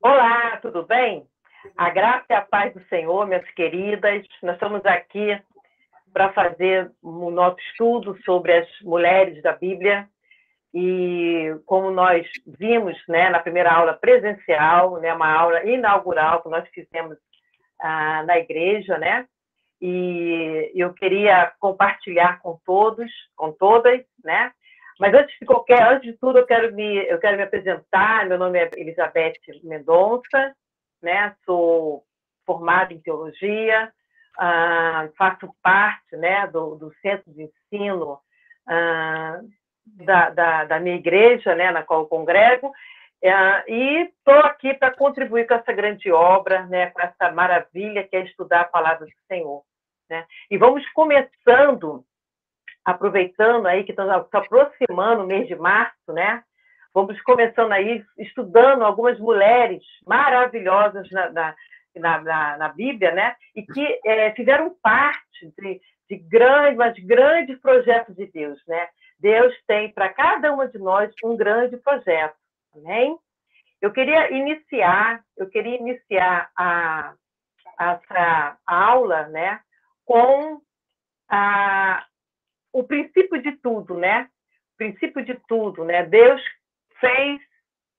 Olá, tudo bem? A graça e a paz do Senhor, minhas queridas. Nós estamos aqui para fazer o nosso estudo sobre as mulheres da Bíblia. E como nós vimos, né, na primeira aula presencial, né, uma aula inaugural que nós fizemos na igreja, né? E eu queria compartilhar com todos, com todas, né? Mas antes de tudo, eu quero me apresentar. Meu nome é Elizabeth Mendonça, né? Sou formada em teologia, faço parte, né, do centro de ensino da minha igreja, né, na qual eu congrego, e estou aqui para contribuir com essa grande obra, né, com essa maravilha que é estudar a palavra do Senhor, né? E vamos começando, aproveitando aí que estamos se aproximando o mês de março, né? Vamos começando aí estudando algumas mulheres maravilhosas na Bíblia, né? E que fizeram parte de grandes projetos de Deus, né? Deus tem para cada uma de nós um grande projeto, amém? Eu queria iniciar essa aula, né, com o princípio de tudo, né? O princípio de tudo, né? Deus fez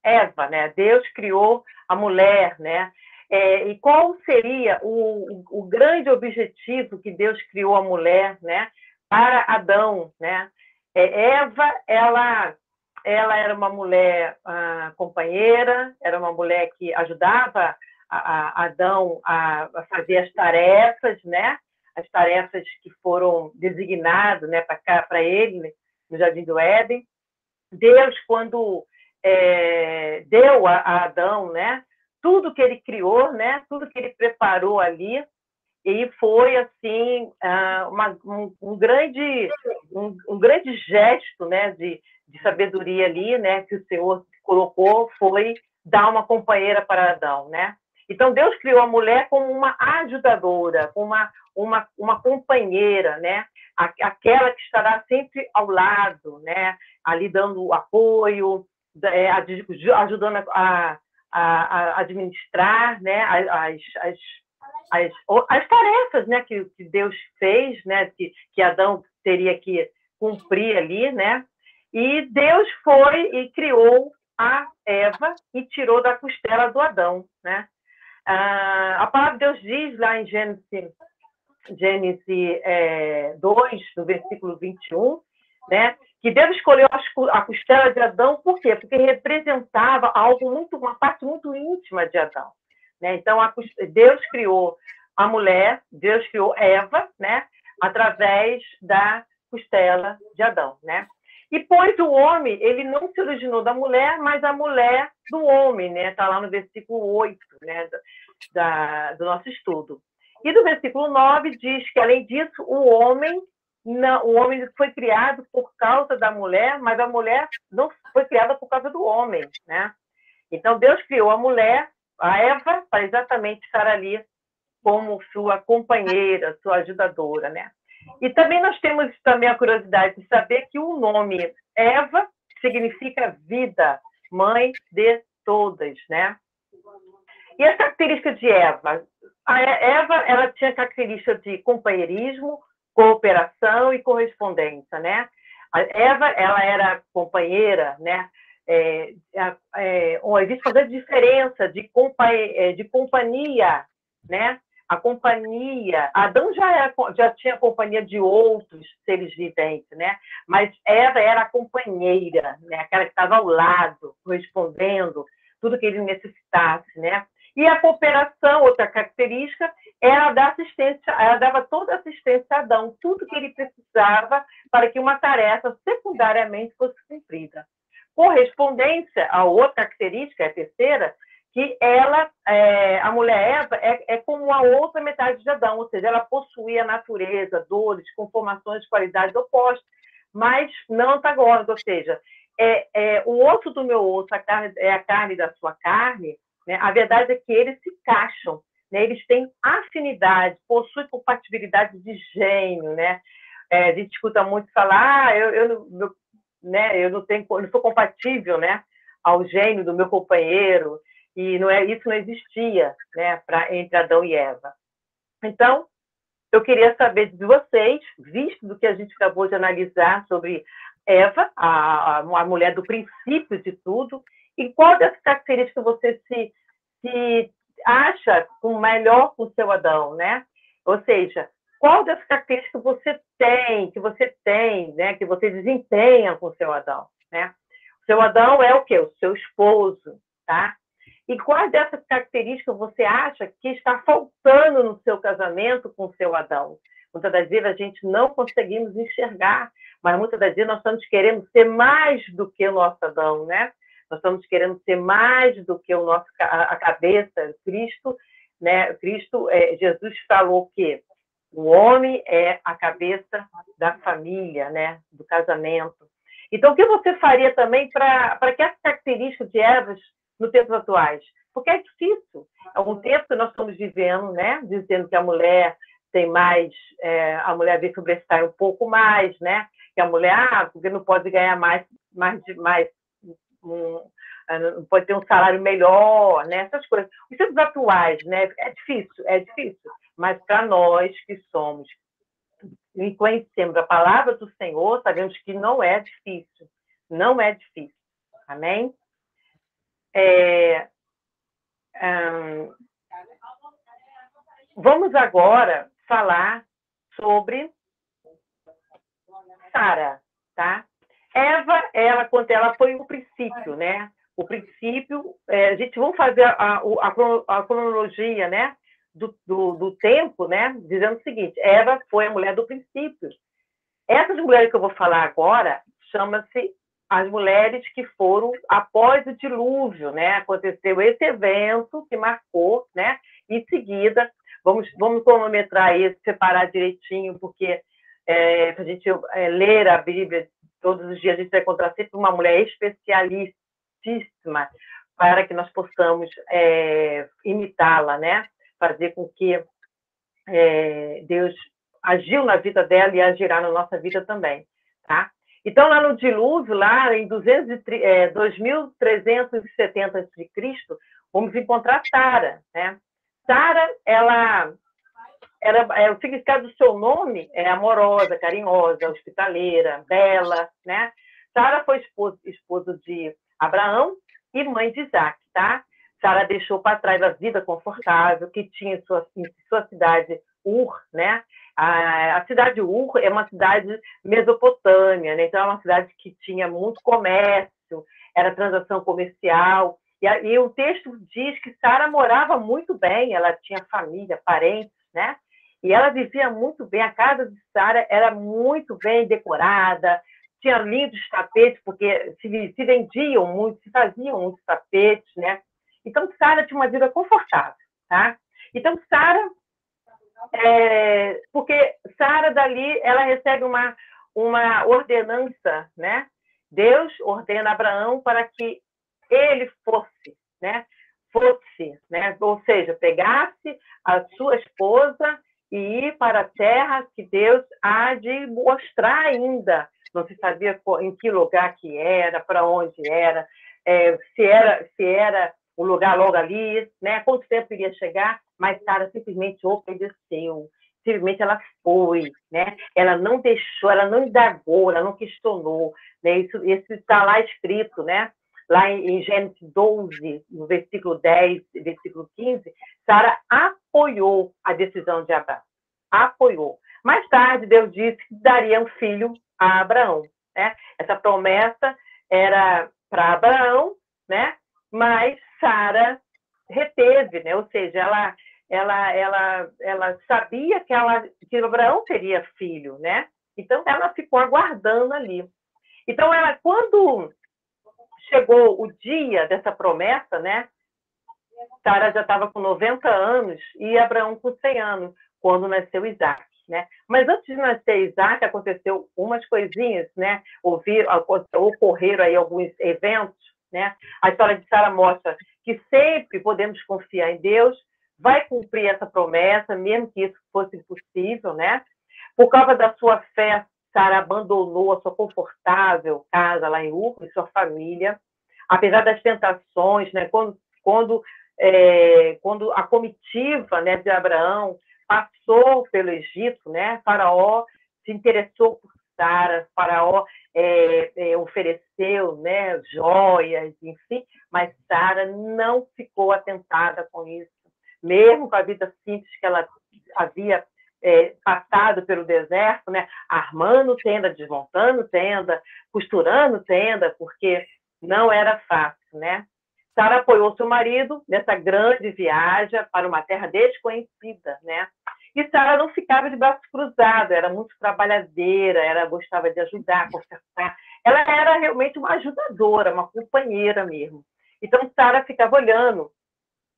Eva, né? Deus criou a mulher, né? E qual seria o grande objetivo que Deus criou a mulher, né? Para Adão, né? Eva, ela era uma mulher companheira, era uma mulher que ajudava a Adão a fazer as tarefas, né? As tarefas que foram designadas, né, para ele no Jardim do Éden. Deus, quando deu a Adão, né, tudo que ele criou, né, tudo que ele preparou ali, e foi assim um grande gesto, né, de sabedoria ali, né, que o Senhor colocou, foi dar uma companheira para Adão, né? Então Deus criou a mulher como uma ajudadora, como uma companheira, né? Aquela que estará sempre ao lado, né? Ali dando apoio, ajudando a administrar, né? As tarefas, né, que Deus fez, né, que Adão teria que cumprir ali, né? E Deus foi e criou a Eva e tirou da costela do Adão, né? A palavra de Deus diz lá em Gênesis 2, no versículo 21, né, que Deus escolheu a costela de Adão, por quê? Porque representava uma parte muito íntima de Adão, né? Então, Deus criou a mulher, Deus criou Eva, né, através da costela de Adão, né? E pois o homem, ele não se originou da mulher, mas a mulher do homem, né? Está lá no versículo 8, né, do nosso estudo. E do versículo 9 diz que, além disso, o homem foi criado por causa da mulher, mas a mulher não foi criada por causa do homem, né? Então, Deus criou a mulher, a Eva, para exatamente estar ali como sua companheira, sua ajudadora, né? E também nós temos também a curiosidade de saber que o nome Eva significa vida, mãe de todas, né? E as características de Eva? A Eva, ela tinha características de companheirismo, cooperação e correspondência, né? A Eva, ela era companheira, né? Existe uma grande diferença de companhia, né? A companhia, Adão já tinha companhia de outros seres viventes, né? Mas Eva era a companheira, né? Aquela que estava ao lado, correspondendo tudo que ele necessitasse, né? E a cooperação, outra característica, ela dava toda a assistência a Adão, tudo que ele precisava para que uma tarefa secundariamente fosse cumprida. Correspondência, a outra característica, a terceira, que a mulher Eva é como a outra metade de Adão, ou seja, ela possuía natureza, dores, conformações, qualidades opostas, mas não antagônicas, ou seja, o osso do meu osso, a carne da sua carne, né? A verdade é que eles se encaixam, né? Eles têm afinidade, possuem compatibilidade de gênio, né? A gente escuta muito falar, eu não sou compatível, né? ao gênio do meu companheiro, e isso não existia, né, entre Adão e Eva. Então, eu queria saber de vocês, visto do que a gente acabou de analisar sobre Eva, a mulher do princípio de tudo, e qual dessas características você se acha melhor com o seu Adão, né? Ou seja, qual dessas características você tem, né? Que você desempenha com o seu Adão, né? O seu Adão é o quê? O seu esposo, tá? E quais dessas características você acha que está faltando no seu casamento com o seu Adão? Muitas das vezes a gente não conseguimos enxergar, mas muitas das vezes nós estamos querendo ser mais do que o nosso Adão, né? Nós estamos querendo ser mais do que a cabeça, Cristo, né? Jesus falou que o homem é a cabeça da família, né? Do casamento. Então, o que você faria também para que essas características de Eva nos tempos atuais? Porque é difícil. É um tempo que nós estamos vivendo, né? Dizendo que a mulher tem mais, a mulher vem sobressair um pouco mais, né? Que a mulher, porque não pode ganhar não pode ter um salário melhor, né? Essas coisas. Os tempos atuais, né? É difícil. Mas para nós que somos e conhecemos a palavra do Senhor, sabemos que não é difícil. Não é difícil. Amém? Vamos agora falar sobre Sara, tá? Eva, quando ela foi o princípio, né? O princípio, a gente vamos fazer a cronologia, né? Do tempo, né? Dizendo o seguinte: Eva foi a mulher do princípio. Essas mulheres que eu vou falar agora chama-se as mulheres que foram após o dilúvio, né? Aconteceu esse evento que marcou, né? Em seguida, vamos cronometrar isso, separar direitinho, porque se a gente ler a Bíblia todos os dias, a gente vai encontrar sempre uma mulher especialíssima para que nós possamos imitá-la, né? Fazer com que Deus agiu na vida dela e agirá na nossa vida também, tá? Então, lá no dilúvio, lá em 2370 a.C., vamos encontrar Sara, né? Sara, o significado do seu nome é amorosa, carinhosa, hospitaleira, bela, né? Sara foi esposa de Abraão e mãe de Isaac, tá? Sara deixou para trás a vida confortável que tinha em sua cidade Ur, né? A cidade de Ur é uma cidade mesopotâmia, né? Então é uma cidade que tinha muito comércio, era transação comercial, e o texto diz que Sara morava muito bem, ela tinha família, parentes, né? E ela vivia muito bem, a casa de Sara era muito bem decorada, tinha lindos tapetes, porque se vendiam muito, se faziam muitos tapetes, né? Então, Sara tinha uma vida confortável, tá? Então, Sara, porque Sara dali, ela recebe uma ordenança, né? Deus ordena a Abraão para que ele fosse, né? Ou seja, pegasse a sua esposa e ir para a terra que Deus há de mostrar ainda. Não se sabia em que lugar que era, para onde era, se era o lugar logo ali, né? Quanto tempo iria chegar, mas Sara simplesmente obedeceu. Simplesmente ela foi, né? Ela não deixou, ela não indagou, ela não questionou, né? Isso está lá escrito, né? Lá em Gênesis 12, no versículo 10, versículo 15, Sara apoiou a decisão de Abraão. Apoiou. Mais tarde, Deus disse que daria um filho a Abraão, né? Essa promessa era para Abraão, né? Mas Sara reteve, né? Ou seja, ela sabia que Abraão teria filho, né? Então, ela ficou aguardando ali. Então, quando chegou o dia dessa promessa, né? Sara já estava com 90 anos e Abraão com 100 anos, quando nasceu Isaac, né? Mas antes de nascer Isaac, aconteceu umas coisinhas, né? Ocorreram aí alguns eventos, né? A história de Sara mostra que sempre podemos confiar em Deus, vai cumprir essa promessa, mesmo que isso fosse impossível, né? Por causa da sua fé, Sara abandonou a sua confortável casa lá em Ur, e sua família. apesar das tentações, né? Quando a comitiva, né, de Abraão passou pelo Egito, né? Faraó se interessou por Sara, Faraó ofereceu, né, joias, enfim, mas Sara não ficou atentada com isso, mesmo com a vida simples que ela havia passado pelo deserto, né, armando tenda, desmontando tenda, costurando tenda, porque não era fácil, né? Sara apoiou seu marido nessa grande viagem para uma terra desconhecida, né? E Sara não ficava de braços cruzados, era muito trabalhadeira, gostava de ajudar, consertar. Ela era realmente uma ajudadora, uma companheira mesmo. Então, Sara ficava olhando,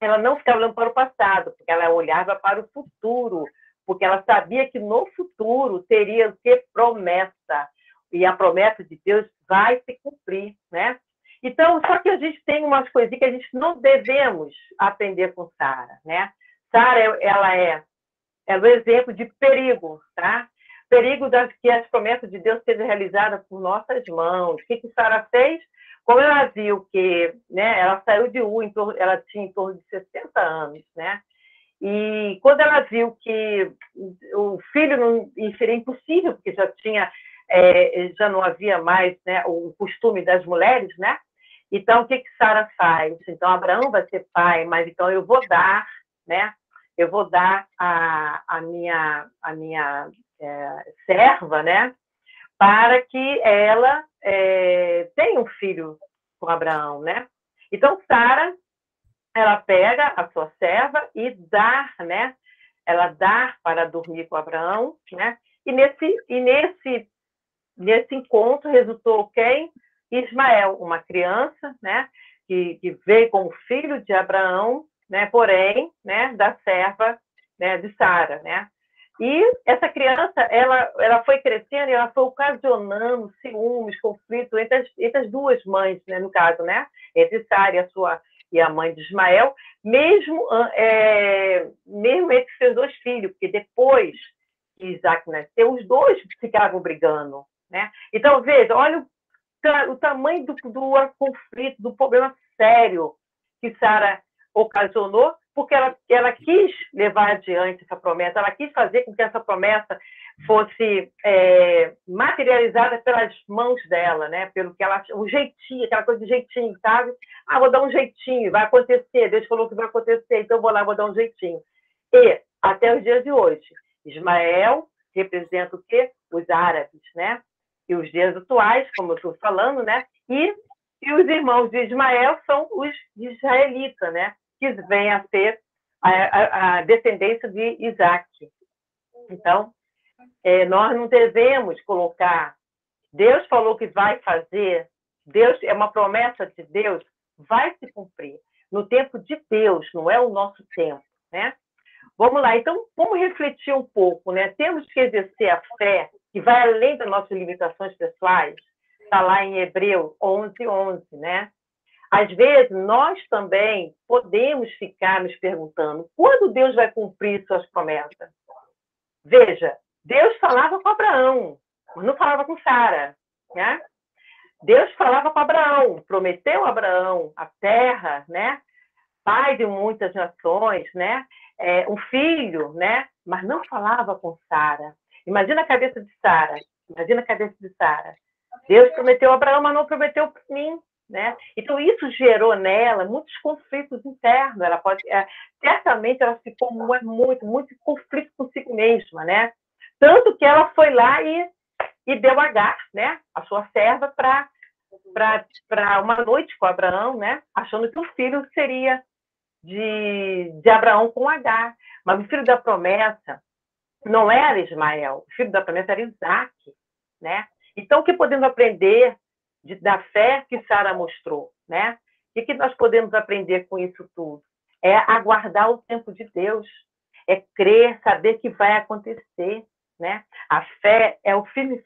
ela não ficava olhando para o passado, porque ela olhava para o futuro, porque ela sabia que no futuro teria o que? Promessa. E a promessa de Deus vai se cumprir, né? Então, só que a gente tem umas coisinhas que a gente não devemos aprender com Sara, né? Sara, ela é o exemplo de perigo, tá? Perigo que as promessas de Deus sejam realizadas por nossas mãos. O que Sara fez? Como ela viu que, né, ela saiu de ela tinha em torno de 60 anos, né? E quando ela viu que o filho não seria impossível, porque já não havia mais, né, o costume das mulheres, né? Então, o que Sara faz? Então, Abraão vai ser pai, mas então eu vou dar, né? Eu vou dar a minha serva, né? Para que ela tenha um filho com Abraão, né? Então, Sara, ela pega a sua serva e dá, né? Ela dá para dormir com Abraão, né? E nesse encontro resultou quem? Ismael, uma criança, né? Que veio como filho de Abraão, né? Porém, né? Da serva, né? De Sara, né? E essa criança, ela foi crescendo e ela foi ocasionando ciúmes, conflitos entre as duas mães, né? No caso, né? Entre Sara e a mãe de Ismael, mesmo entre seus dois filhos, porque depois que Isaac nasceu, os dois ficavam brigando, né? Então, veja, olha o tamanho do conflito, do problema sério que Sara ocasionou, porque ela quis levar adiante essa promessa, ela quis fazer com que essa promessa fosse materializada pelas mãos dela, né? Pelo que ela, o jeitinho, aquela coisa de jeitinho, sabe? Ah, vou dar um jeitinho, vai acontecer, Deus falou que vai acontecer, então vou lá, vou dar um jeitinho. E, até os dias de hoje, Ismael representa o quê? Os árabes, né? E os dias atuais, como eu estou falando, né? E os irmãos de Ismael são os israelitas, né? Que vêm a ser a descendência de Isaac. Então, nós não devemos colocar. Deus falou que vai fazer, Deus é uma promessa de Deus, vai se cumprir. No tempo de Deus, não é o nosso tempo, né? Vamos lá, então, vamos refletir um pouco, né? Temos que exercer a fé que vai além das nossas limitações pessoais. Está lá em Hebreus 11:11, né? Às vezes, nós também podemos ficar nos perguntando quando Deus vai cumprir suas promessas. Veja, Deus falava com Abraão, mas não falava com Sara, né? Deus falava com Abraão, prometeu a Abraão a terra, né? Pai de muitas nações, né? Um filho, né? Mas não falava com Sara. Imagina a cabeça de Sara. Imagina a cabeça de Sara. Deus prometeu a Abraão, mas não prometeu para mim, né? Então isso gerou nela muitos conflitos internos. Ela certamente ela ficou muito em conflito consigo mesma, né? Tanto que ela foi lá e deu Agar, né? A sua serva para uma noite com Abraão, né? Achando que o filho seria de Abraão com Agar. Mas o filho da promessa não era Ismael, o filho da promessa era Isaac, né? Então, o que podemos aprender da fé que Sara mostrou, né? O que nós podemos aprender com isso tudo? É aguardar o tempo de Deus, é crer, saber que vai acontecer, né? A fé é o firme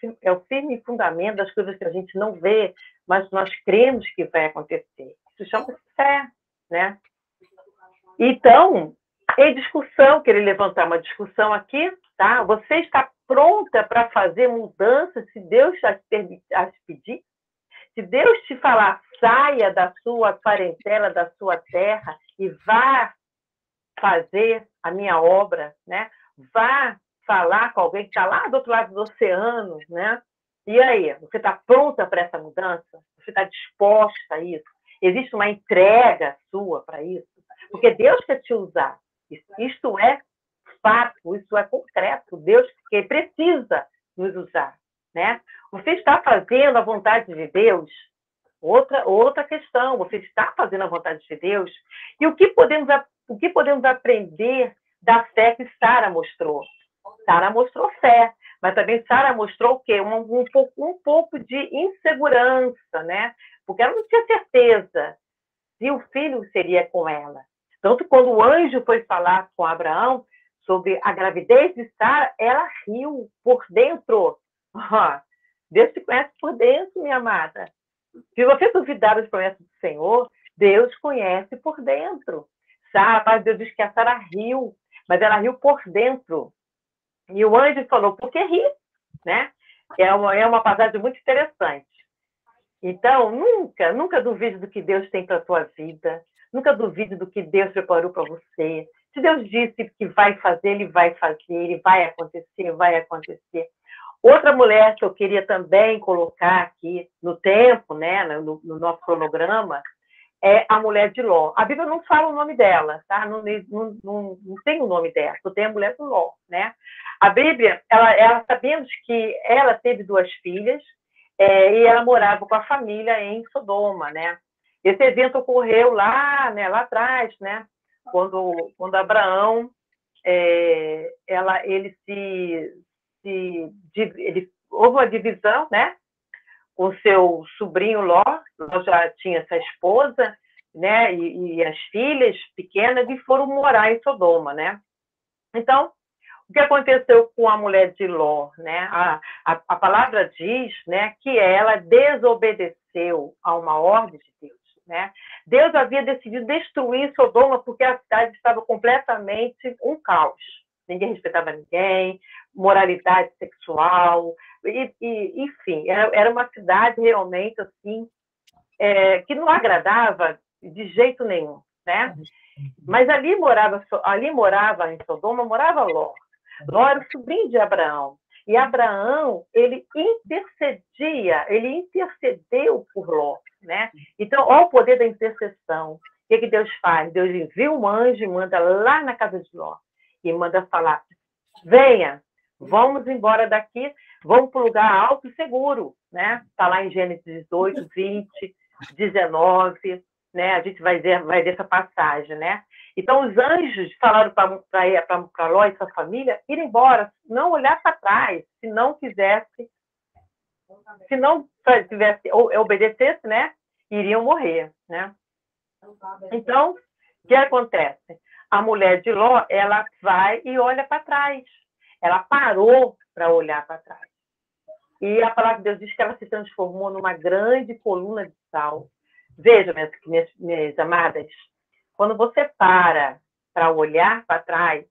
fundamento das coisas que a gente não vê, mas nós cremos que vai acontecer. Isso chama-se fé, né? Então, em discussão, querer levantar uma discussão aqui, tá? Você está pronta para fazer mudanças se Deus as pedir? Se Deus te falar, saia da sua parentela, da sua terra e vá fazer a minha obra, né? Vá falar com alguém que está lá do outro lado do oceano, né? E aí, você está pronta para essa mudança? Você está disposta a isso? Existe uma entrega sua para isso? Porque Deus quer te usar. Isto é fato, isso é concreto. Deus que precisa nos usar, né? Você está fazendo a vontade de Deus? Outra questão, você está fazendo a vontade de Deus? E o que podemos aprender da fé que Sara mostrou? Sara mostrou fé, mas também Sara mostrou o quê? Um pouco de insegurança, né? Porque ela não tinha certeza se o filho seria com ela. Tanto quando o anjo foi falar com Abraão sobre a gravidez de Sara, ela riu por dentro. Deus te conhece por dentro, minha amada. Se você duvidar das promessas do Senhor, Deus conhece por dentro. Sara, a paz de Deus diz que a Sara riu, mas ela riu por dentro. E o anjo falou, por que rir? Né? É uma passagem muito interessante. Então, nunca duvide do que Deus tem para a tua vida. Nunca duvide do que Deus preparou para você. Se Deus disse que vai fazer, Ele vai fazer. Ele vai acontecer, vai acontecer. Outra mulher que eu queria também colocar aqui no tempo, né, no nosso cronograma, é a mulher de Ló. A Bíblia não fala o nome dela, tá? Não tem o nome dela, só tem a mulher de Ló, né? A Bíblia, sabemos que ela teve 2 filhas e ela morava com a família em Sodoma, né? Esse evento ocorreu lá, né, lá atrás, né? Quando Abraão, houve uma divisão, né? Com seu sobrinho Ló, Ló já tinha essa esposa, né, e as filhas pequenas, e foram morar em Sodoma, né? Então, o que aconteceu com a mulher de Ló, né? A palavra diz, né, que ela desobedeceu a uma ordem de Deus, né? Deus havia decidido destruir Sodoma porque a cidade estava completamente um caos. Ninguém respeitava ninguém, moralidade sexual, enfim, era uma cidade realmente assim que não agradava de jeito nenhum, né? Mas ali morava em Sodoma, morava Ló. Ló era o sobrinho de Abraão. E Abraão, ele intercedeu por Ló, né? Então, olha o poder da intercessão. O que Deus faz? Deus envia um anjo e manda lá na casa de Ló. E manda falar, venha, vamos embora daqui, vamos para um lugar alto e seguro, né? Está lá em Gênesis 18, 20, 19, né? A gente vai ver essa passagem, né? Então, os anjos falaram para Ló e sua família ir embora, não olhar para trás, se não tivesse obedecesse, né? Iriam morrer, né? Então, o que acontece? A mulher de Ló, ela vai e olha para trás. Ela parou para olhar para trás. E a palavra de Deus diz que ela se transformou numa grande coluna de sal. Veja, minhas amadas, quando você para olhar para trás,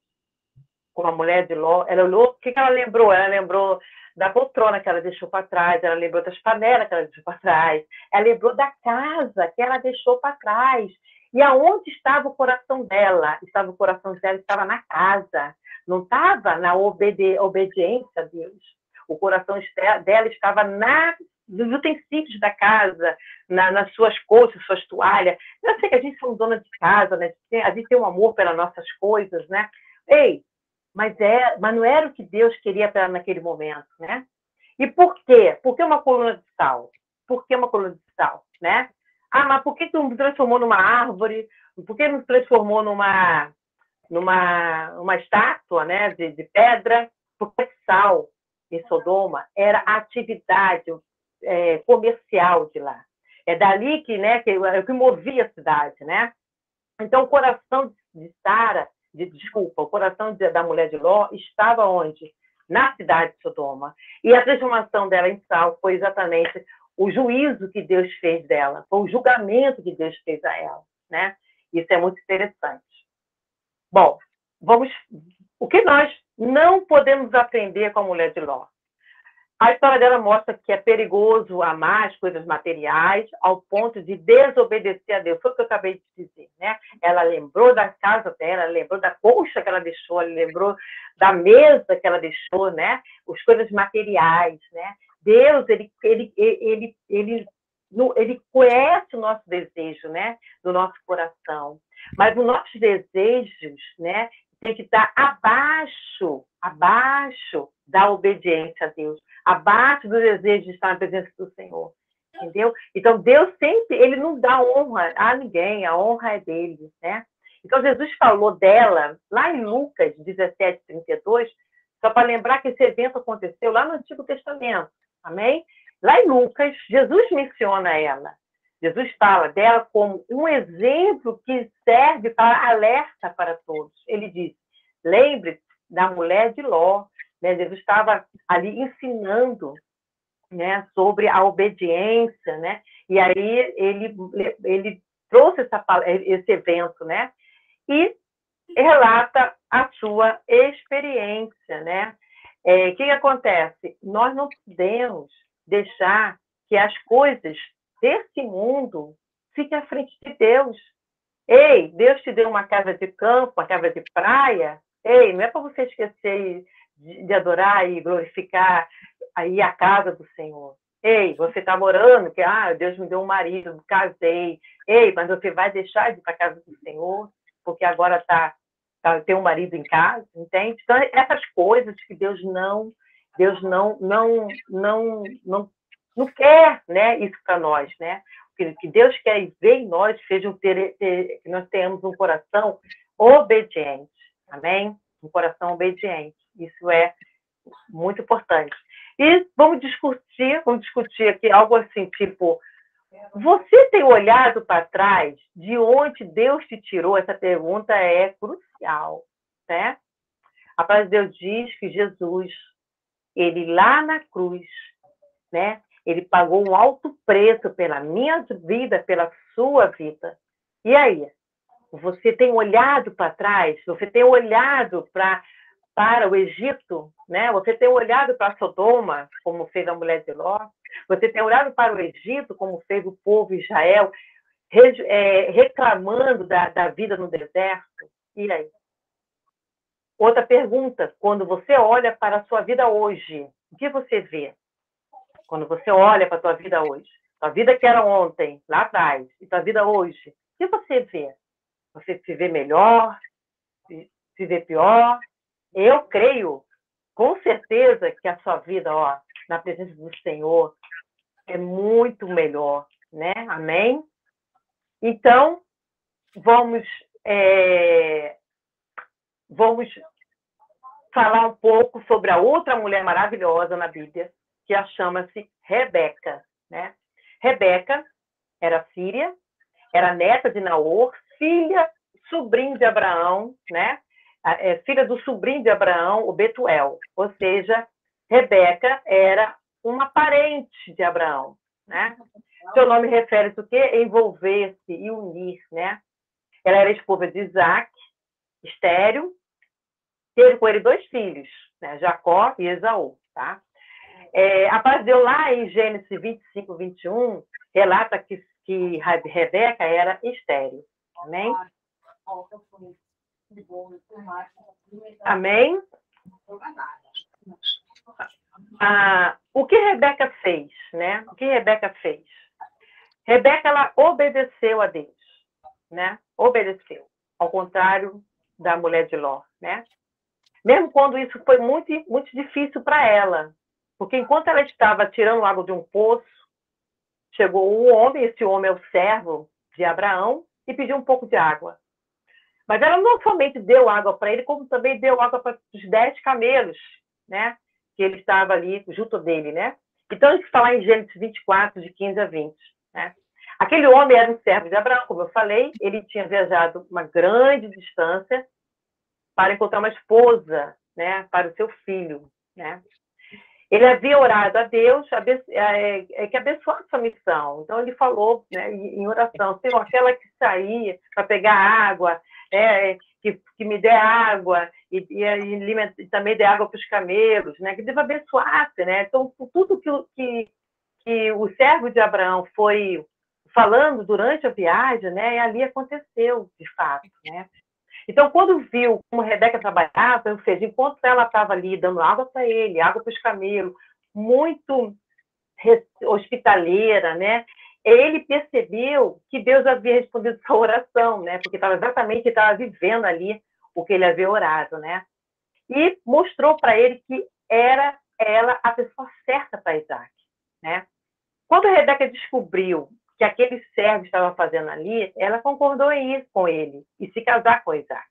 como a mulher de Ló, ela olhou, o que ela lembrou? Ela lembrou da poltrona que ela deixou para trás, ela lembrou das panelas que ela deixou para trás, ela lembrou da casa que ela deixou para trás. E aonde estava o coração dela? O coração dela estava na casa, não estava na obediência a Deus. O coração dela estava nos utensílios da casa, nas suas coisas, suas toalhas. Eu sei que a gente é dona de casa, né? A gente tem um amor pelas nossas coisas, né? Ei, mas não era o que Deus queria para ela naquele momento, né? E por quê? Por que uma coluna de sal? Por que uma coluna de sal, né? Ah, mas por que não se transformou numa árvore? Por que não se transformou numa estátua, né, de pedra? Porque sal em Sodoma era a atividade comercial de lá. É dali que movia a cidade, né? Então, o coração de Sara, o coração da mulher de Ló estava onde? Na cidade de Sodoma. E a transformação dela em sal foi exatamente o juízo que Deus fez dela, foi o julgamento que Deus fez a ela, né? Isso é muito interessante. Bom, o que nós não podemos aprender com a mulher de Ló? A história dela mostra que é perigoso amar as coisas materiais ao ponto de desobedecer a Deus. Foi o que eu acabei de dizer, né? Ela lembrou da casa dela, ela lembrou da colcha que ela deixou, ela lembrou da mesa que ela deixou, né? As coisas materiais, né? Deus, ele conhece o nosso desejo, né? Do nosso coração. Mas os nossos desejos, né? Tem que estar abaixo da obediência a Deus, abaixo do desejo de estar na presença do Senhor, entendeu? Então, Deus sempre, ele não dá honra a ninguém, a honra é dele, né? Então, Jesus falou dela, lá em Lucas 17:32, só para lembrar que esse evento aconteceu lá no Antigo Testamento, amém? Lá em Lucas, Jesus menciona ela. Jesus fala dela como um exemplo que serve para alerta para todos. Ele diz, lembre-se da mulher de Ló, né? Jesus estava ali ensinando, né, sobre a obediência, né? E aí ele trouxe esse evento, né? E relata a sua experiência, né? O que acontece? Nós não podemos deixar que as coisas desse mundo fiquem à frente de Deus. Ei, Deus te deu uma casa de campo, uma casa de praia. Ei, não é para você esquecer de adorar e glorificar aí a casa do Senhor. Ei, você está morando, que Deus me deu um marido, casei. Ei, mas você vai deixar de ir para a casa do Senhor, porque agora tem um marido em casa, entende? Então, essas coisas que Deus não quer, né, isso para nós, né? Que Deus quer ver em nós que nós tenhamos um coração obediente, amém? Um coração obediente. Isso é muito importante. E vamos discutir aqui algo assim, tipo, você tem olhado para trás de onde Deus te tirou? Essa pergunta é crucial, né? A palavra de Deus diz que Jesus, ele lá na cruz, né? Ele pagou um alto preço pela minha vida, pela sua vida. E aí? Você tem olhado para trás? Você tem olhado para o Egito, né? Você tem olhado para Sodoma, como fez a mulher de Ló? Você tem olhado para o Egito, como fez o povo Israel, reclamando da vida no deserto? E aí? Outra pergunta, quando você olha para a sua vida hoje, o que você vê? Quando você olha para a tua vida hoje, a vida que era ontem, lá atrás, e tua vida hoje, o que você vê? Você se vê melhor? Se vê pior? Eu creio, com certeza, que a sua vida, na presença do Senhor, é muito melhor, né? Amém? Então, vamos falar um pouco sobre a outra mulher maravilhosa na Bíblia, que a chama-se Rebeca, né? Rebeca era síria, era neta de Naor, sobrinho de Abraão, né? Filha do sobrinho de Abraão, o Betuel. Ou seja, Rebeca era uma parente de Abraão, né? Seu nome refere-se o quê? Envolver-se e unir, né? Ela era esposa de Isaac, estéril, teve com ele 2 filhos, né? Jacó e Esaú, tá? Apareceu lá em Gênesis 25:21, relata que Rebeca era estéril. Amém? Amém? O que Rebeca fez, né? O que Rebeca fez? Rebeca, ela obedeceu a Deus, né? Obedeceu, ao contrário da mulher de Ló, né? Mesmo quando isso foi muito, muito difícil para ela, porque enquanto ela estava tirando água de um poço, chegou um homem, esse homem é o servo de Abraão, e pediu um pouco de água. Mas ela não somente deu água para ele, como também deu água para os 10 camelos, né? Que ele estava ali junto dele, né? Então, a gente fala em Gênesis 24, de 15 a 20, né? Aquele homem era um servo de Abraão, como eu falei, ele tinha viajado uma grande distância para encontrar uma esposa, né? Para o seu filho, né? Ele havia orado a Deus que abençoasse sua missão. Então, ele falou, né, em oração, Senhor, aquela que sair para pegar água, né? Que me dê água e também dê água para os camelos, né? Que Deus abençoasse, né? Então, tudo que o servo de Abraão foi falando durante a viagem, né? E ali aconteceu, de fato, né? Então, quando viu como Rebeca trabalhava, ou seja, enquanto ela estava ali dando água para ele, água para os camelos, muito hospitaleira, né? Ele percebeu que Deus havia respondido sua oração, né? Porque estava vivendo ali o que ele havia orado, né? E mostrou para ele que era ela a pessoa certa para Isaac, né? Quando a Rebeca descobriu que aquele servo estava fazendo ali, ela concordou em ir com ele e se casar com Isaac.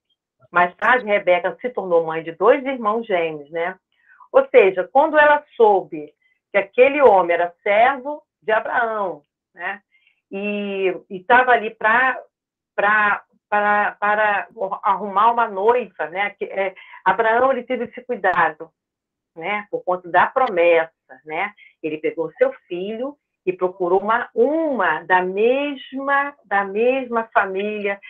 Mais tarde, Rebeca se tornou mãe de 2 irmãos gêmeos, né? Ou seja, quando ela soube que aquele homem era servo de Abraão, né? E estava ali para arrumar uma noiva, né? Abraão ele teve esse cuidado, né? Por conta da promessa, né? Ele pegou seu filho e procurou uma da mesma família,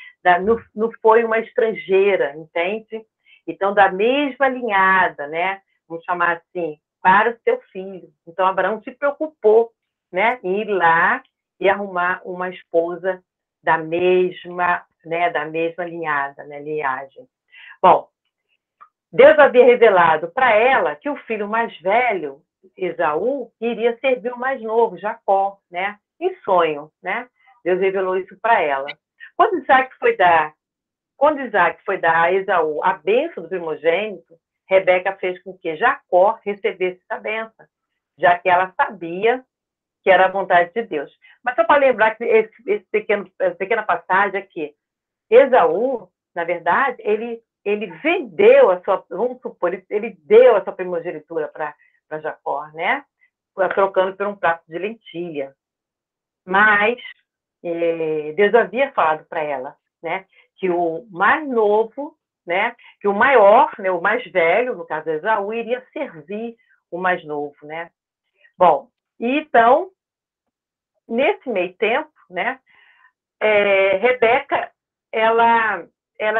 não foi uma estrangeira, entende? Então, da mesma linhada, né? Vamos chamar assim, para o seu filho. Então, Abraão se preocupou, né, em ir lá e arrumar uma esposa da mesma linhada, né, linhagem. Bom, Deus havia revelado para ela que o filho mais velho, Esaú, iria servir o mais novo, Jacó, né? Em sonho, né? Deus revelou isso para ela. Quando Isaac foi dar a Esaú a bênção do primogênito, Rebeca fez com que Jacó recebesse essa bênção, já que ela sabia que era a vontade de Deus. Mas só para lembrar que essa pequena passagem aqui, Esaú, na verdade, ele vendeu a sua, vamos supor, ele deu a sua primogenitura para Jacó, né? Trocando por um prato de lentilha. Mas Deus havia falado para ela, né? Que o mais novo, né? Que o maior, né? O mais velho, no caso de Esaú, iria servir o mais novo, né? Bom, então, nesse meio tempo, né? Rebeca, ela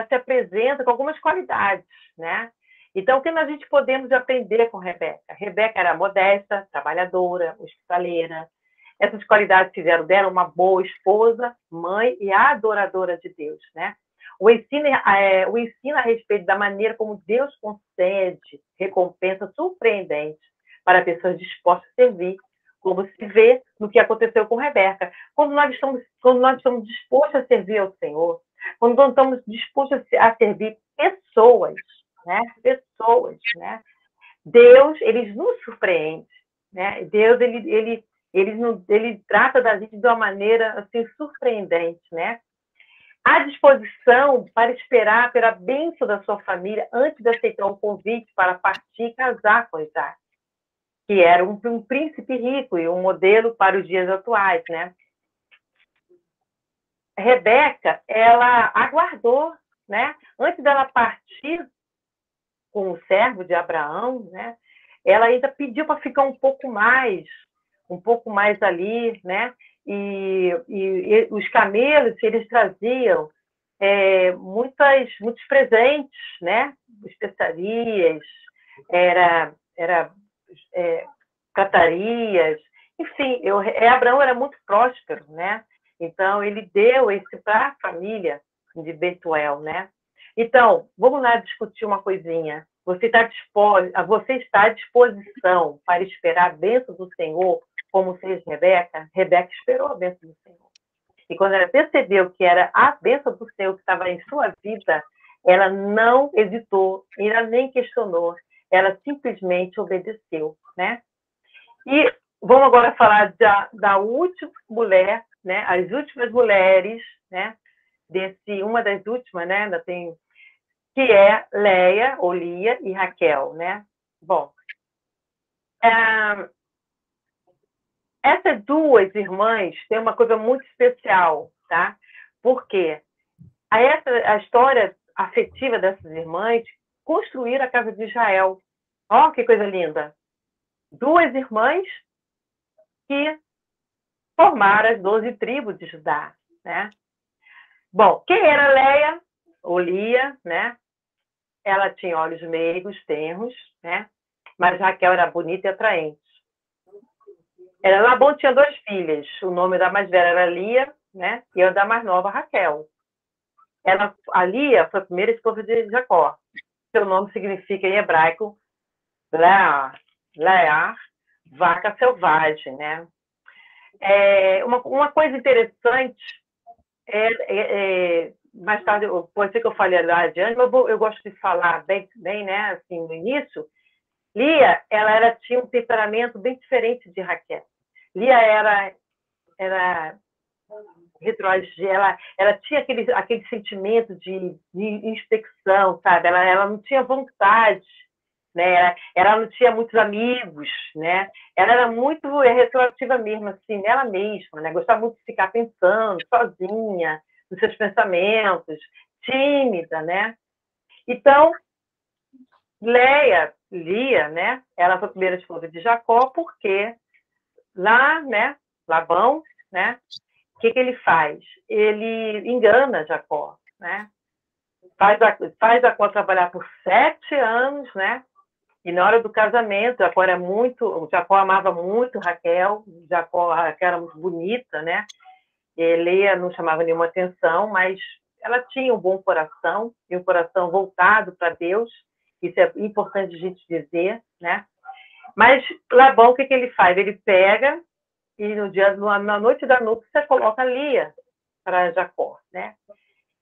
se apresenta com algumas qualidades, né? Então, o que a gente podemos aprender com Rebeca? Rebeca era modesta, trabalhadora, hospitaleira. Essas qualidades fizeram dela uma boa esposa, mãe e adoradora de Deus, né? O ensino a respeito da maneira como Deus concede recompensa surpreendente para pessoas dispostas a servir, como se vê no que aconteceu com Rebeca. Quando nós estamos dispostos a servir ao Senhor, quando nós estamos dispostos a servir pessoas, né? Pessoas, né? Deus, ele nos surpreende, né? Deus, ele trata da gente de uma maneira assim surpreendente, né? A disposição para esperar pela bênção da sua família antes de aceitar um convite para partir e casar com Isaac, que era um príncipe rico e um modelo para os dias atuais, né? Rebeca, ela aguardou, né? Antes dela partir com o servo de Abraão, né? Ela ainda pediu para ficar um pouco mais ali, né? E os camelos, eles traziam muitos presentes, né? Especiarias, pratarias, enfim, Abraão era muito próspero, né? Então, ele deu esse para a família de Betuel, né? Então, vamos lá discutir uma coisinha. Você está à disposição para esperar a bênção do Senhor, como fez Rebeca? Rebeca esperou a bênção do Senhor. E quando ela percebeu que era a bênção do Senhor que estava em sua vida, ela não hesitou, ela nem questionou, ela simplesmente obedeceu, né? E vamos agora falar da última mulher, né? As últimas mulheres, né? Uma das últimas, né? Ainda tem, que é Leia, ou Lia e Raquel, né? Bom, essas duas irmãs têm uma coisa muito especial, tá? Porque a história afetiva dessas irmãs construíram a casa de Israel. Ó, que coisa linda! Duas irmãs que formaram as 12 tribos de Judá, né? Bom, quem era Leia? Lia, né? Ela tinha olhos meigos, tenros, né? Mas Raquel era bonita e atraente. Labão tinha 2 filhas. O nome da mais velha era Lia, né? E a da mais nova, Raquel. A Lia foi a primeira esposa de Jacó. Seu nome significa em hebraico Lear, vaca selvagem, né? Uma coisa interessante mais tarde, pode ser que eu fale lá adiante, mas eu gosto de falar bem, né, assim, no início. Lia, tinha um temperamento bem diferente de Raquel. Lia era ela tinha aquele sentimento de inspecção, sabe? Ela não tinha vontade, né? Ela não tinha muitos amigos, né? Ela era muito reflexiva mesmo, assim, nela mesma, né? Gostava muito de ficar pensando, sozinha, nos seus pensamentos, tímida, né? Então, Lia, né? Ela foi a primeira esposa de Jacó, porque lá, né? Labão, né? O que ele faz? Ele engana Jacó, né? Faz Jacó trabalhar por 7 anos, né? E na hora do casamento, Jacó amava muito Raquel era muito bonita, né? E Leia não chamava nenhuma atenção, mas ela tinha um bom coração, e um coração voltado para Deus, isso é importante a gente dizer, né? Mas Labão, o que ele faz? Ele pega e na noite da núpcia coloca Lia para Jacó, né?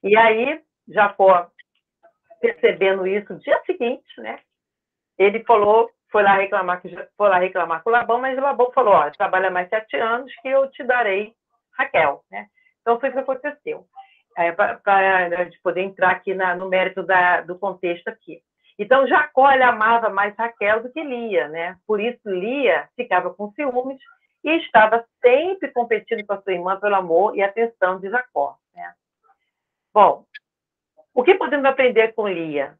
E aí, Jacó, percebendo isso, no dia seguinte, né? Ele foi lá reclamar com Labão, mas Labão falou, trabalha mais 7 anos que eu te darei Raquel, né? Então foi o que aconteceu. Para a gente poder entrar aqui no mérito do contexto aqui. Então, Jacó, ele amava mais Raquel do que Lia, né? Por isso, Lia ficava com ciúmes e estava sempre competindo com a sua irmã pelo amor e atenção de Jacó, né? Bom, o que podemos aprender com Lia?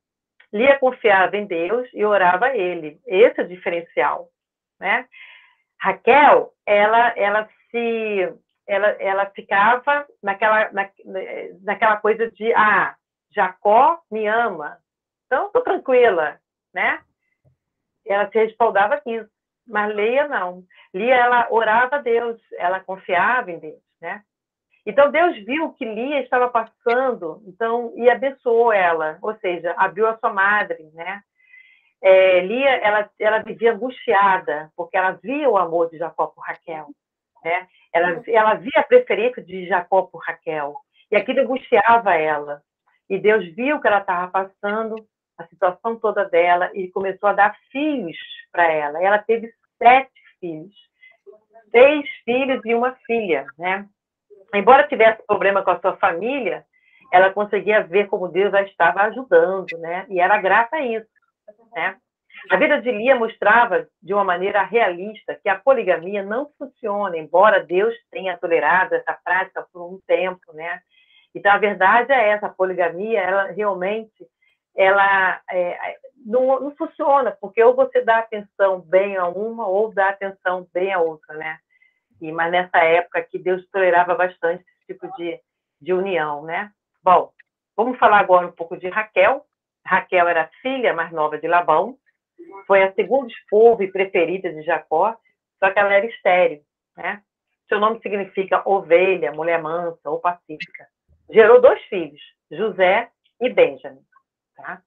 Lia confiava em Deus e orava a ele. Esse é o diferencial, né? Raquel, ela ficava naquela coisa de Jacó me ama, então estou tranquila, né? Ela se respaldava nisso, mas Lia não. Lia, ela orava a Deus, ela confiava em Deus, né? Então Deus viu que Lia estava passando, então e abençoou ela, ou seja, abriu a sua madre, né? Lia, ela vivia angustiada, porque ela via o amor de Jacó por Raquel, né? Ela via a preferência de Jacó por Raquel, e aquilo angustiava ela. E Deus viu que ela estava passando, a situação toda dela, e começou a dar filhos para ela. Ela teve 7 filhos, 6 filhos e uma filha, né? Embora tivesse problema com a sua família, ela conseguia ver como Deus a estava ajudando, né? E era grata a isso, né? A vida de Lia mostrava de uma maneira realista que a poligamia não funciona, embora Deus tenha tolerado essa prática por um tempo, né? Então, a verdade é essa, a poligamia, ela realmente não funciona, porque ou você dá atenção bem a uma ou dá atenção bem a outra, né? Mas nessa época que Deus tolerava bastante esse tipo de união, né? Bom, vamos falar agora um pouco de Raquel. Raquel era a filha mais nova de Labão, foi a segunda esposa e preferida de Jacó, só que ela era estéril, né? Seu nome significa ovelha, mulher mansa ou pacífica. Gerou 2 filhos, José e Benjamin, tá?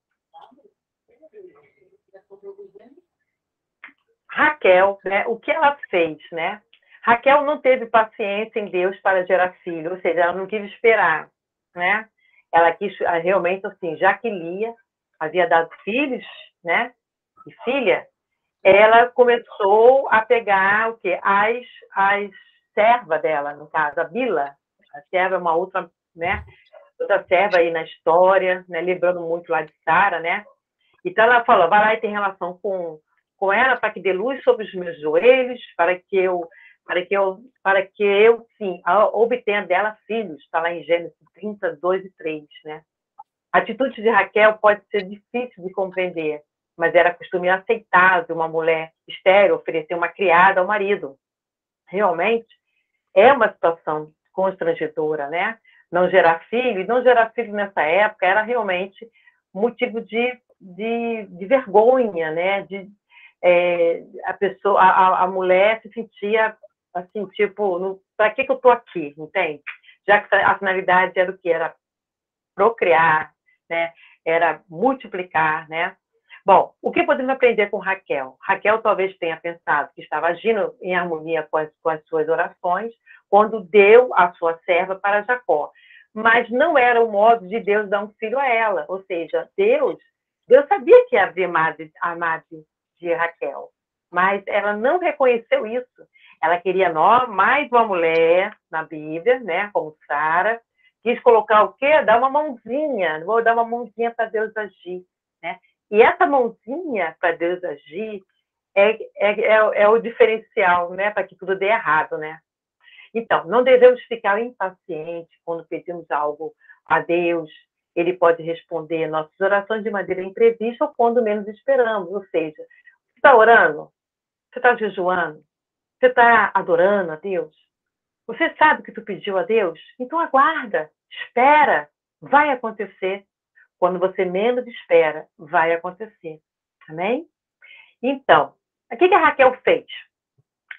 Raquel, né? O que ela fez, né? Raquel não teve paciência em Deus para gerar filho, ou seja, ela não quis esperar, né? Ela quis realmente, assim, já que Lia havia dado filhos, né? E filha, ela começou a pegar o quê? As servas dela, no caso, a Bila. A serva é uma outra, né? Outra serva aí na história, né? Lembrando muito lá de Sara, né? Então ela falou, vai lá e tem relação com ela para que dê luz sobre os meus joelhos, para que eu sim, obtenha dela filhos. Está lá em Gênesis 32 e 3, né? A atitude de Raquel pode ser difícil de compreender, mas era costume aceitável uma mulher estéril oferecer uma criada ao marido. Realmente é uma situação constrangedora, né? não gerar filho, e não gerar filho nessa época era realmente motivo de vergonha, né? A pessoa, a mulher se sentia assim, tipo, para que eu estou aqui, entende? Já que a finalidade era o que? Era procriar, né? Era multiplicar, né? Bom, o que podemos aprender com Raquel? Raquel talvez tenha pensado que estava agindo em harmonia com as suas orações quando deu a sua serva para Jacó. Mas não era o modo de Deus dar um filho a ela. Ou seja, Deus sabia que havia a madre de Raquel, mas ela não reconheceu isso. Ela queria mais uma mulher na Bíblia, né, como Sara, quis colocar o quê? Dar uma mãozinha, vou dar uma mãozinha para Deus agir, né? E essa mãozinha para Deus agir é o diferencial, né, para que tudo dê errado, né? Então, não devemos ficar impacientes quando pedimos algo a Deus. Ele pode responder nossas orações de maneira imprevista ou quando menos esperamos. Ou seja, você está orando? Você está jejuando? Você está adorando a Deus? Você sabe o que tu pediu a Deus? Então aguarda, espera, vai acontecer. Quando você menos espera, vai acontecer. Amém? Então, o que a Raquel fez?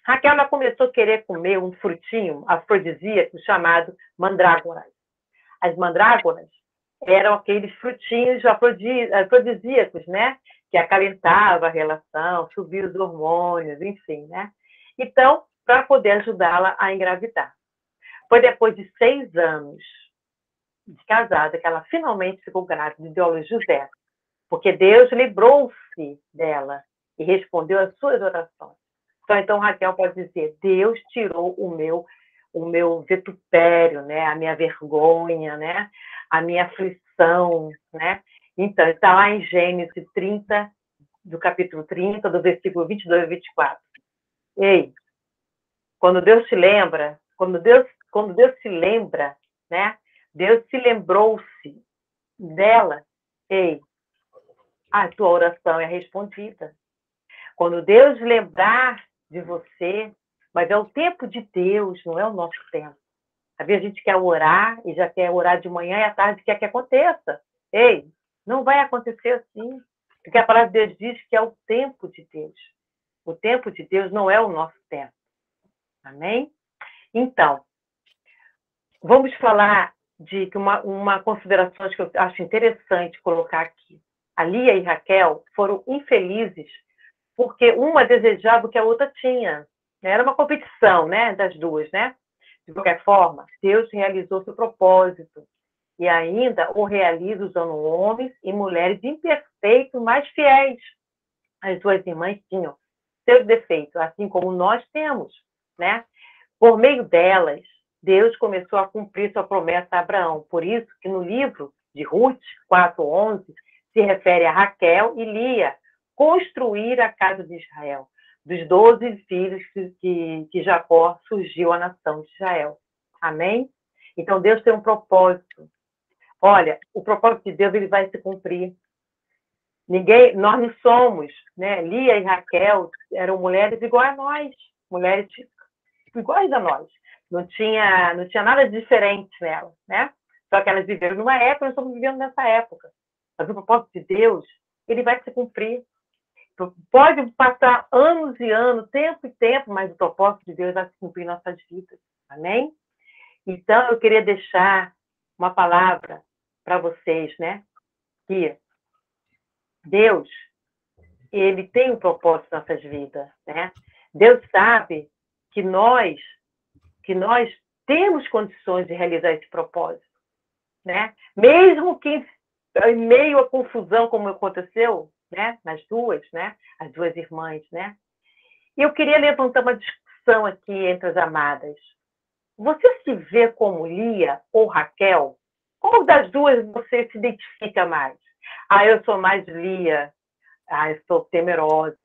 Raquel ela começou a querer comer um frutinho afrodisíaco chamado mandrágoras. As mandrágoras eram aqueles frutinhos afrodisíacos, né? Que acalentava a relação, subia os hormônios, enfim, né? Então, para poder ajudá-la a engravidar. Foi depois de 6 anos de casada que ela finalmente ficou grávida de José, porque Deus livrou-se dela e respondeu às suas orações. Então Raquel pode dizer: Deus tirou o meu vitupério, né? A minha vergonha, né? A minha aflição, né? Então, está lá em Gênesis 30, do capítulo 30, do versículo 22 a 24. Ei, quando Deus se lembra, quando Deus se lembra, né? Deus se lembrou-se dela. Ei, a tua oração é respondida. Quando Deus lembrar de você, mas é o tempo de Deus, não é o nosso tempo. Às vezes a gente quer orar e já quer orar de manhã e à tarde quer que aconteça. Ei, não vai acontecer assim. Porque a palavra de Deus diz que é o tempo de Deus. O tempo de Deus não é o nosso tempo. Amém? Então, vamos falar de uma consideração que eu acho interessante colocar aqui. A Lia e Raquel foram infelizes porque uma desejava o que a outra tinha. Era uma competição, né, das duas, né? De qualquer forma, Deus realizou seu propósito e ainda o realiza usando homens e mulheres imperfeitos, mas fiéis. As duas irmãs tinham seus defeitos, assim como nós temos, né? Por meio delas, Deus começou a cumprir sua promessa a Abraão. Por isso que no livro de Ruth 4:11 se refere a Raquel e Lia construir a casa de Israel. Dos 12 filhos que Jacó surgiu a nação de Israel. Amém? Então Deus tem um propósito. Olha, o propósito de Deus ele vai se cumprir. Nós não somos, né? Lia e Raquel eram mulheres iguais a nós, mulheres iguais a nós. Não tinha nada de diferente nela, né? Só que elas viveram numa época, nós estamos vivendo nessa época. Mas o propósito de Deus, ele vai se cumprir. Pode passar anos e anos, tempo e tempo, mas o propósito de Deus vai se cumprir em nossas vidas. Amém? Então, eu queria deixar uma palavra para vocês, né? Que Deus, ele tem um propósito em nossas vidas, né? Deus sabe que nós temos condições de realizar esse propósito, né? Mesmo que em meio à confusão, como aconteceu, né? Nas duas, né? As duas irmãs, né? E eu queria levantar uma discussão aqui entre as amadas. Você se vê como Lia ou Raquel? Qual das duas você se identifica mais? Ah, eu sou mais Lia. Ah, eu sou temerosa,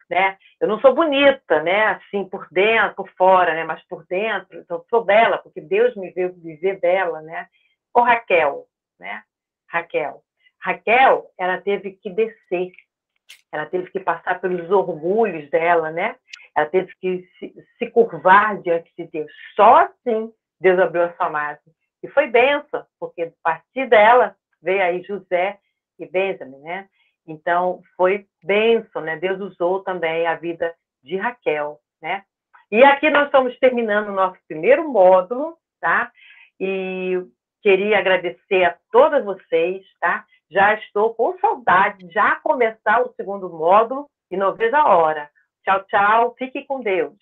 né? Eu não sou bonita, né? Assim, por dentro, por fora, né? Mas por dentro, eu sou bela, porque Deus me veio viver bela, né? Ou Raquel, né? Raquel, ela teve que descer, ela teve que passar pelos orgulhos dela, né? Ela teve que se curvar diante de Deus. Só assim Deus abriu a sua margem. E foi bênção, porque a partir dela veio aí José e Benjamin, né? Então, foi bênção, né? Deus usou também a vida de Raquel, né? E aqui nós estamos terminando o nosso primeiro módulo, tá? E queria agradecer a todas vocês, tá? Já estou com saudade de já começar o segundo módulo e não vejo a hora. Tchau, tchau. Fique com Deus.